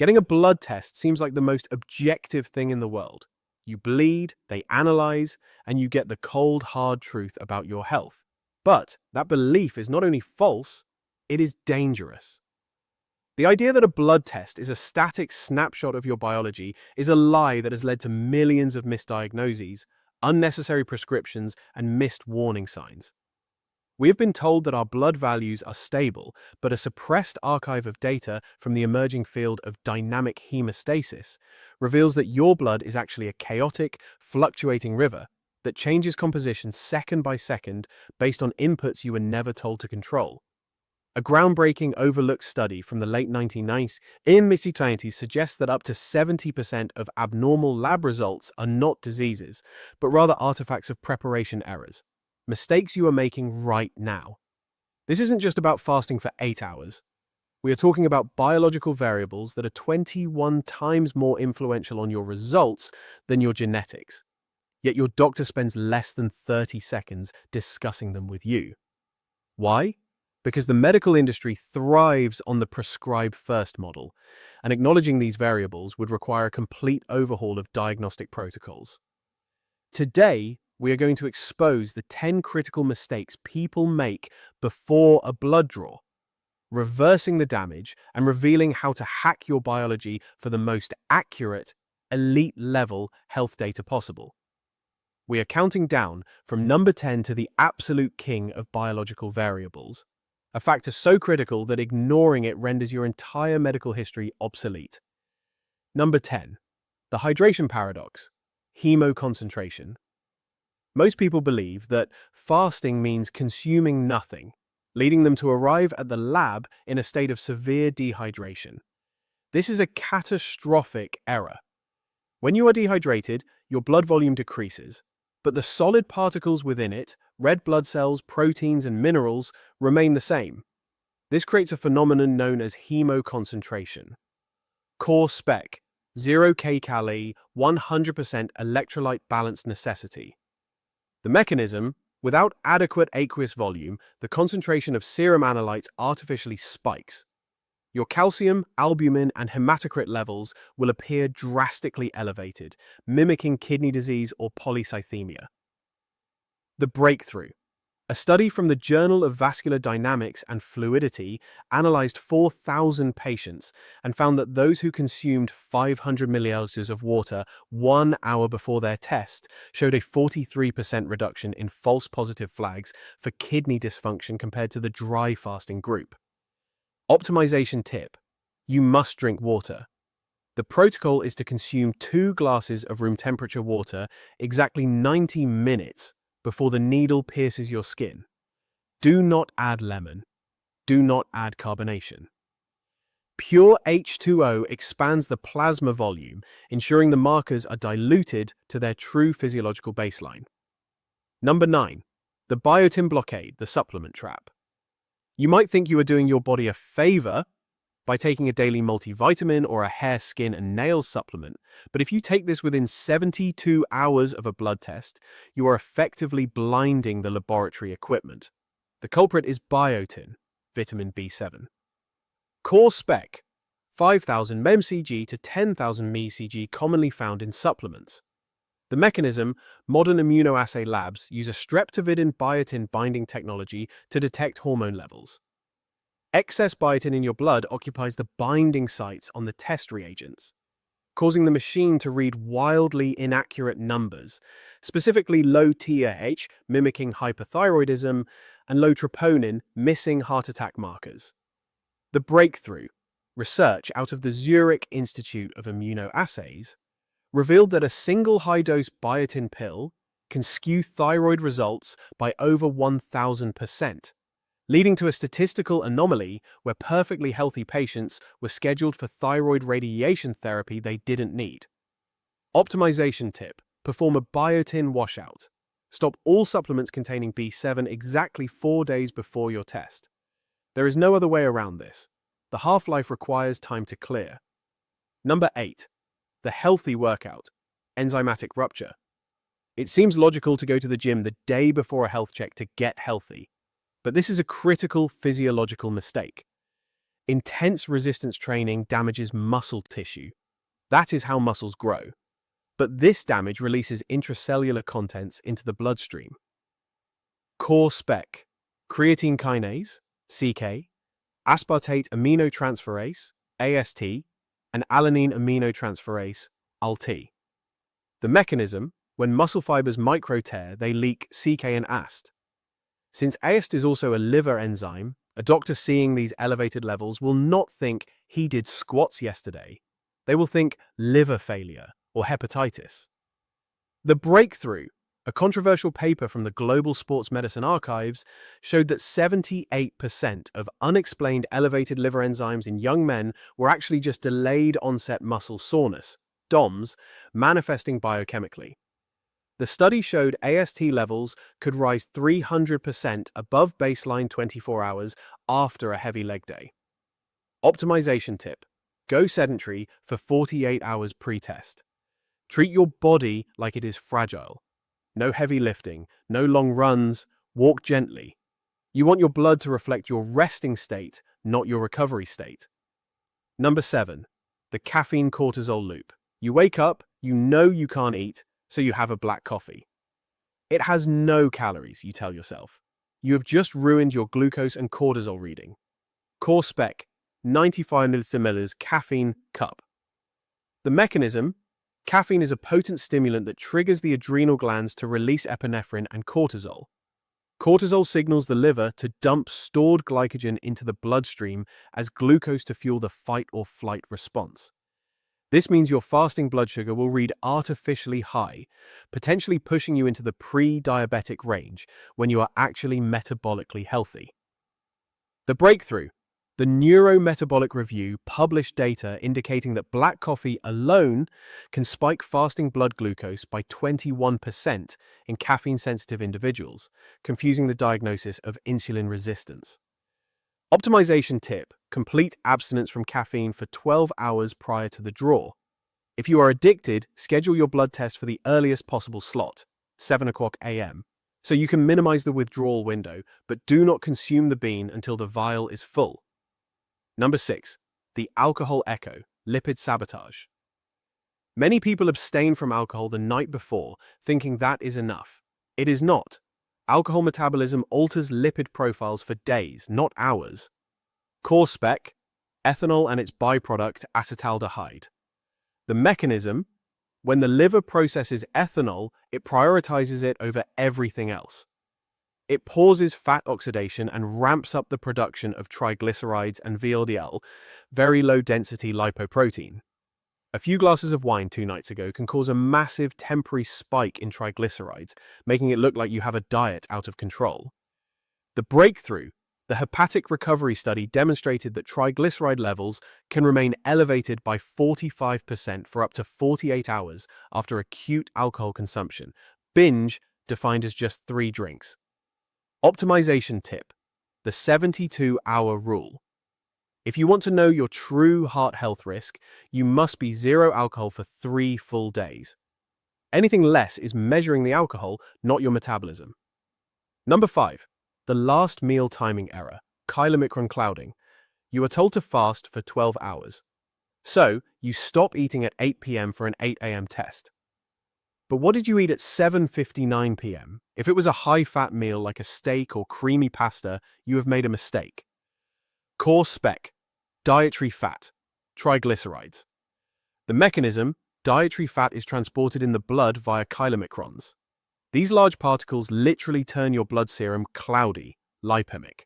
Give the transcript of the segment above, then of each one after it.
Getting a blood test seems like the most objective thing in the world. You bleed, they analyze, and you get the cold, hard truth about your health. But that belief is not only false, it is dangerous. The idea that a blood test is a static snapshot of your biology is a lie that has led to millions of misdiagnoses, unnecessary prescriptions, and missed warning signs. We have been told that our blood values are stable, but a suppressed archive of data from the emerging field of dynamic hemostasis reveals that your blood is actually a chaotic, fluctuating river that changes composition second by second based on inputs you were never told to control. A groundbreaking overlooked study from the late 1990s in mid-20s suggests that up to 70% of abnormal lab results are not diseases, but rather artifacts of preparation errors, mistakes you are making right now. This isn't just about fasting for 8 hours. We are talking about biological variables that are 21 times more influential on your results than your genetics. Yet your doctor spends less than 30 seconds discussing them with you. Why? Because the medical industry thrives on the prescribe first model, and acknowledging these variables would require a complete overhaul of diagnostic protocols. Today, we are going to expose the 10 critical mistakes people make before a blood draw, reversing the damage and revealing how to hack your biology for the most accurate, elite-level health data possible. We are counting down from number 10 to the absolute king of biological variables, a factor so critical that ignoring it renders your entire medical history obsolete. Number 10. The hydration paradox, hemoconcentration. Most people believe that fasting means consuming nothing, leading them to arrive at the lab in a state of severe dehydration. This is a catastrophic error. When you are dehydrated, your blood volume decreases, but the solid particles within it, red blood cells, proteins, and minerals, remain the same. This creates a phenomenon known as hemoconcentration. Core spec, 0 kcal, 100% electrolyte balance necessity. The mechanism: without adequate aqueous volume, the concentration of serum analytes artificially spikes. Your calcium, albumin, and hematocrit levels will appear drastically elevated, mimicking kidney disease or polycythemia. The breakthrough. A study from the Journal of Vascular Dynamics and Fluidity analyzed 4,000 patients and found that those who consumed 500 milliliters of water 1 hour before their test showed a 43% reduction in false positive flags for kidney dysfunction compared to the dry fasting group. Optimization tip: you must drink water. The protocol is to consume 2 glasses of room temperature water exactly 90 minutes before the needle pierces your skin. Do not add lemon. Do not add carbonation. Pure H2O expands the plasma volume, ensuring the markers are diluted to their true physiological baseline. Number 9. The biotin blockade, the supplement trap. You might think you are doing your body a favor by taking a daily multivitamin or a hair, skin, and nails supplement, but if you take this within 72 hours of a blood test, you are effectively blinding the laboratory equipment. The culprit is biotin, vitamin B7. Core spec, 5,000 mcg to 10,000 mcg commonly found in supplements. The mechanism: modern immunoassay labs use a streptavidin biotin binding technology to detect hormone levels. Excess biotin in your blood occupies the binding sites on the test reagents, causing the machine to read wildly inaccurate numbers, specifically low TAH, mimicking hypothyroidism, and low troponin, missing heart attack markers. The breakthrough: research out of the Zurich Institute of Immunoassays revealed that a single high-dose biotin pill can skew thyroid results by over 1,000%. Leading to a statistical anomaly where perfectly healthy patients were scheduled for thyroid radiation therapy they didn't need. Optimization tip: perform a biotin washout. Stop all supplements containing B7 exactly 4 days before your test. There is no other way around this. The half-life requires time to clear. Number 8. The healthy workout, enzymatic rupture. It seems logical to go to the gym the day before a health check to get healthy. But this is a critical physiological mistake. Intense resistance training damages muscle tissue. That is how muscles grow. But this damage releases intracellular contents into the bloodstream. Core spec: creatine kinase, CK, aspartate aminotransferase, AST, and alanine aminotransferase, ALT. The mechanism: when muscle fibers micro-tear, they leak CK and AST. Since AST is also a liver enzyme, a doctor seeing these elevated levels will not think he did squats yesterday. They will think liver failure or hepatitis. The breakthrough: a controversial paper from the Global Sports Medicine Archives showed that 78% of unexplained elevated liver enzymes in young men were actually just delayed onset muscle soreness, DOMS, manifesting biochemically. The study showed AST levels could rise 300% above baseline 24 hours after a heavy leg day. Optimization tip: go sedentary for 48 hours pre-test. Treat your body like it is fragile. No heavy lifting, no long runs, walk gently. You want your blood to reflect your resting state, not your recovery state. Number 7. The caffeine cortisol loop. You wake up, you know you can't eat, so you have a black coffee. It has no calories, you tell yourself. You have just ruined your glucose and cortisol reading. Core spec: 95 milliliters caffeine cup. The mechanism: caffeine is a potent stimulant that triggers the adrenal glands to release epinephrine and cortisol. Cortisol signals the liver to dump stored glycogen into the bloodstream as glucose to fuel the fight or flight response. This means your fasting blood sugar will read artificially high, potentially pushing you into the pre-diabetic range when you are actually metabolically healthy. The breakthrough: the Neurometabolic Review published data indicating that black coffee alone can spike fasting blood glucose by 21% in caffeine-sensitive individuals, confusing the diagnosis of insulin resistance. Optimization tip: complete abstinence from caffeine for 12 hours prior to the draw. If you are addicted, schedule your blood test for the earliest possible slot, 7 o'clock a.m., so you can minimize the withdrawal window, but do not consume the bean until the vial is full. Number 6. The alcohol echo, lipid sabotage. Many people abstain from alcohol the night before, thinking that is enough. It is not. Alcohol metabolism alters lipid profiles for days, not hours. Core spec: ethanol and its byproduct acetaldehyde. The mechanism: when the liver processes ethanol, it prioritizes it over everything else. It pauses fat oxidation and ramps up the production of triglycerides and VLDL, very low-density lipoprotein. A few glasses of wine 2 nights ago can cause a massive temporary spike in triglycerides, making it look like you have a diet out of control. The breakthrough: the hepatic recovery study demonstrated that triglyceride levels can remain elevated by 45% for up to 48 hours after acute alcohol consumption, binge defined as just 3 drinks. Optimization tip: the 72-hour rule. If you want to know your true heart health risk, you must be 0 alcohol for 3 full days. Anything less is measuring the alcohol, not your metabolism. Number 5. The last meal timing error, chylomicron clouding. You are told to fast for 12 hours. So, you stop eating at 8 p.m. for an 8 a.m. test. But what did you eat at 7:59 p.m.? If it was a high-fat meal like a steak or creamy pasta, you have made a mistake. Core spec: dietary fat, triglycerides. The mechanism: dietary fat is transported in the blood via chylomicrons. These large particles literally turn your blood serum cloudy, lipemic.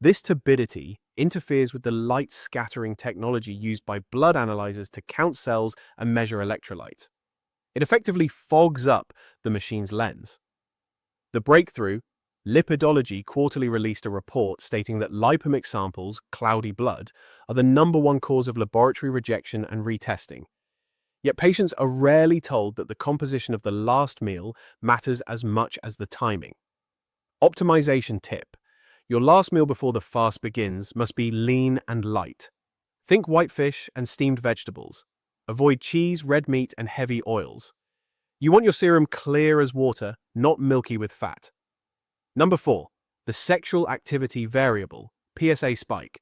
This turbidity interferes with the light-scattering technology used by blood analyzers to count cells and measure electrolytes. It effectively fogs up the machine's lens. The breakthrough: Lipidology quarterly released a report stating that lipemic samples, cloudy blood, are the #1 cause of laboratory rejection and retesting. Yet patients are rarely told that the composition of the last meal matters as much as the timing. Optimization tip: your last meal before the fast begins must be lean and light. Think whitefish and steamed vegetables. Avoid cheese, red meat, and heavy oils. You want your serum clear as water, not milky with fat. Number 4. The sexual activity variable, PSA spike.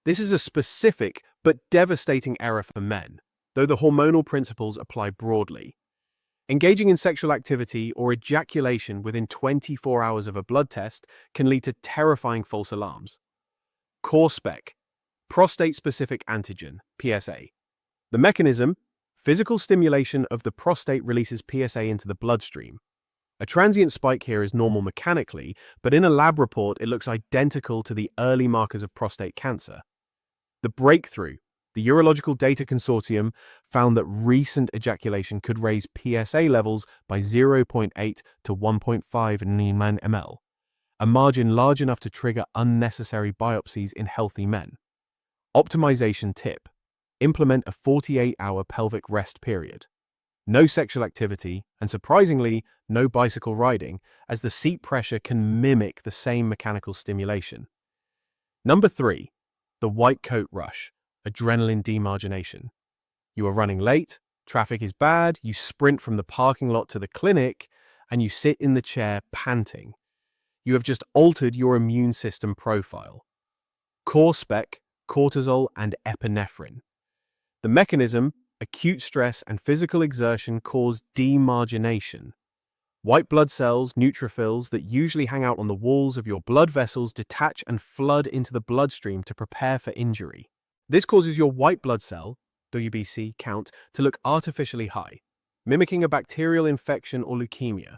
This is a specific but devastating error for men, though the hormonal principles apply broadly. Engaging in sexual activity or ejaculation within 24 hours of a blood test can lead to terrifying false alarms. Core spec, prostate-specific antigen, PSA. The mechanism, physical stimulation of the prostate releases PSA into the bloodstream. A transient spike here is normal mechanically, but in a lab report it looks identical to the early markers of prostate cancer. The breakthrough, the Urological Data Consortium, found that recent ejaculation could raise PSA levels by 0.8 to 1.5 ml, a margin large enough to trigger unnecessary biopsies in healthy men. Optimization tip: implement a 48-hour pelvic rest period. No sexual activity, and surprisingly, no bicycle riding, as the seat pressure can mimic the same mechanical stimulation. Number 3. The white coat rush, adrenaline demargination. You are running late, traffic is bad, you sprint from the parking lot to the clinic, and you sit in the chair panting. You have just altered your immune system profile. Core spec, cortisol and epinephrine. The mechanism, acute stress and physical exertion, cause demargination. White blood cells, neutrophils, that usually hang out on the walls of your blood vessels detach and flood into the bloodstream to prepare for injury. This causes your white blood cell, WBC, count to look artificially high, mimicking a bacterial infection or leukemia.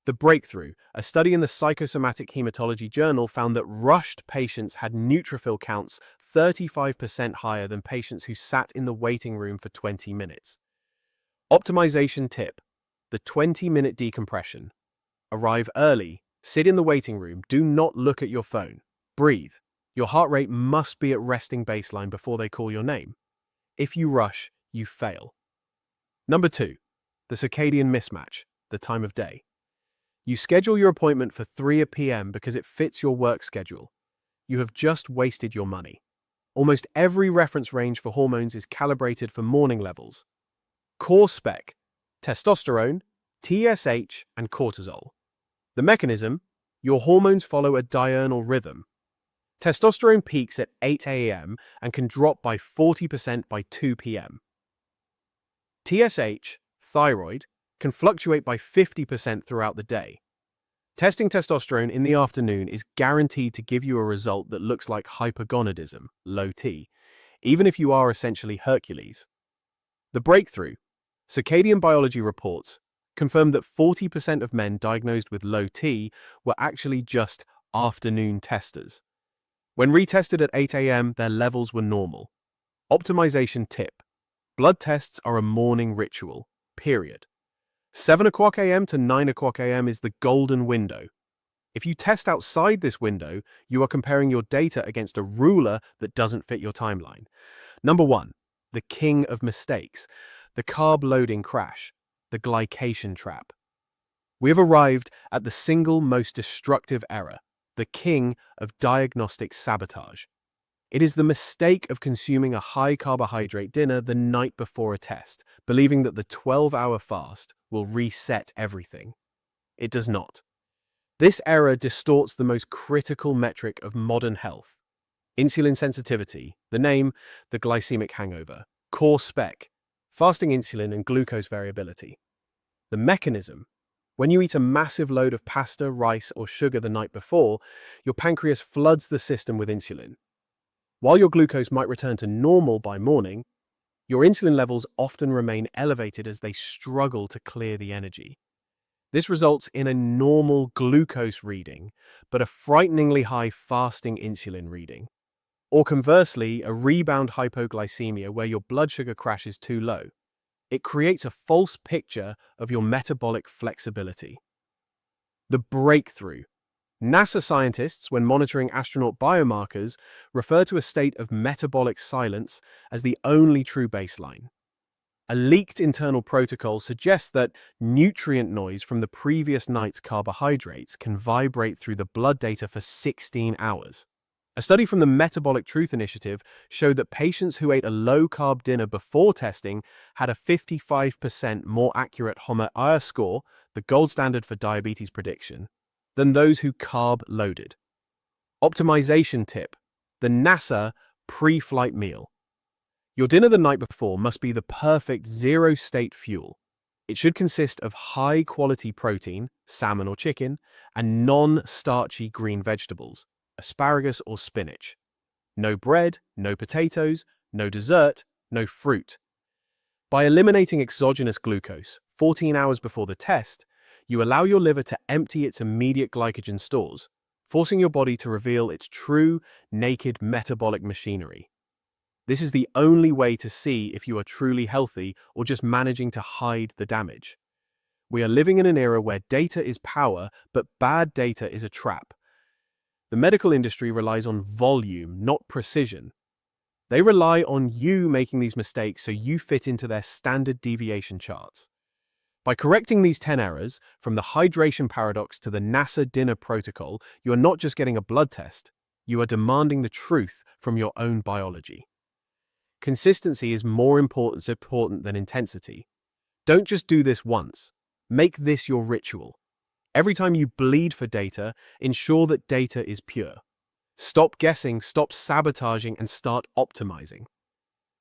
The breakthrough, a study in the Psychosomatic Hematology Journal, found that rushed patients had neutrophil counts 35% higher than patients who sat in the waiting room for 20 minutes. Optimization tip: the 20-minute decompression. Arrive early, sit in the waiting room, do not look at your phone. Breathe. Your heart rate must be at resting baseline before they call your name. If you rush, you fail. Number 2. The circadian mismatch, the time of day. You schedule your appointment for 3 p.m. because it fits your work schedule. You have just wasted your money. Almost every reference range for hormones is calibrated for morning levels. Core spec: testosterone, TSH, and cortisol. The mechanism: your hormones follow a diurnal rhythm. Testosterone peaks at 8 a.m. and can drop by 40% by 2 p.m. TSH, thyroid, can fluctuate by 50% throughout the day. Testing testosterone in the afternoon is guaranteed to give you a result that looks like hypergonadism, low T, even if you are essentially Hercules. The breakthrough, circadian biology reports, confirmed that 40% of men diagnosed with low T were actually just afternoon testers. When retested at 8 a.m., their levels were normal. Optimization tip: blood tests are a morning ritual, period. 7 o'clock a.m. to 9 o'clock a.m. is the golden window. If you test outside this window, you are comparing your data against a ruler that doesn't fit your timeline. Number 1. The king of mistakes. The carb loading crash. The glycation trap. We have arrived at the single most destructive error, the king of diagnostic sabotage. It is the mistake of consuming a high-carbohydrate dinner the night before a test, believing that the 12-hour fast will reset everything. It does not. This error distorts the most critical metric of modern health: insulin sensitivity, the name, the glycemic hangover, core spec, fasting insulin and glucose variability. The mechanism: when you eat a massive load of pasta, rice, or sugar the night before, your pancreas floods the system with insulin. While your glucose might return to normal by morning, your insulin levels often remain elevated as they struggle to clear the energy. This results in a normal glucose reading, but a frighteningly high fasting insulin reading. Or conversely, a rebound hypoglycemia where your blood sugar crashes too low. It creates a false picture of your metabolic flexibility. The breakthrough. NASA scientists, when monitoring astronaut biomarkers, refer to a state of metabolic silence as the only true baseline. A leaked internal protocol suggests that nutrient noise from the previous night's carbohydrates can vibrate through the blood data for 16 hours. A study from the Metabolic Truth Initiative showed that patients who ate a low-carb dinner before testing had a 55% more accurate HOMA-IR score, the gold standard for diabetes prediction, than those who carb-loaded. Optimization tip: the NASA pre-flight meal. Your dinner the night before must be the perfect zero-state fuel. It should consist of high-quality protein, salmon or chicken, and non-starchy green vegetables, asparagus or spinach. No bread, no potatoes, no dessert, no fruit. By eliminating exogenous glucose 14 hours before the test, you allow your liver to empty its immediate glycogen stores, forcing your body to reveal its true, naked metabolic machinery. This is the only way to see if you are truly healthy or just managing to hide the damage. We are living in an era where data is power, but bad data is a trap. The medical industry relies on volume, not precision. They rely on you making these mistakes so you fit into their standard deviation charts. By correcting these 10 errors, from the hydration paradox to the NASA dinner protocol, you are not just getting a blood test, you are demanding the truth from your own biology. Consistency is more important than intensity. Don't just do this once. Make this your ritual. Every time you bleed for data, ensure that data is pure. Stop guessing, stop sabotaging, and start optimizing.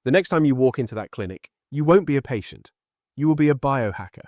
The next time you walk into that clinic, you won't be a patient. You will be a biohacker.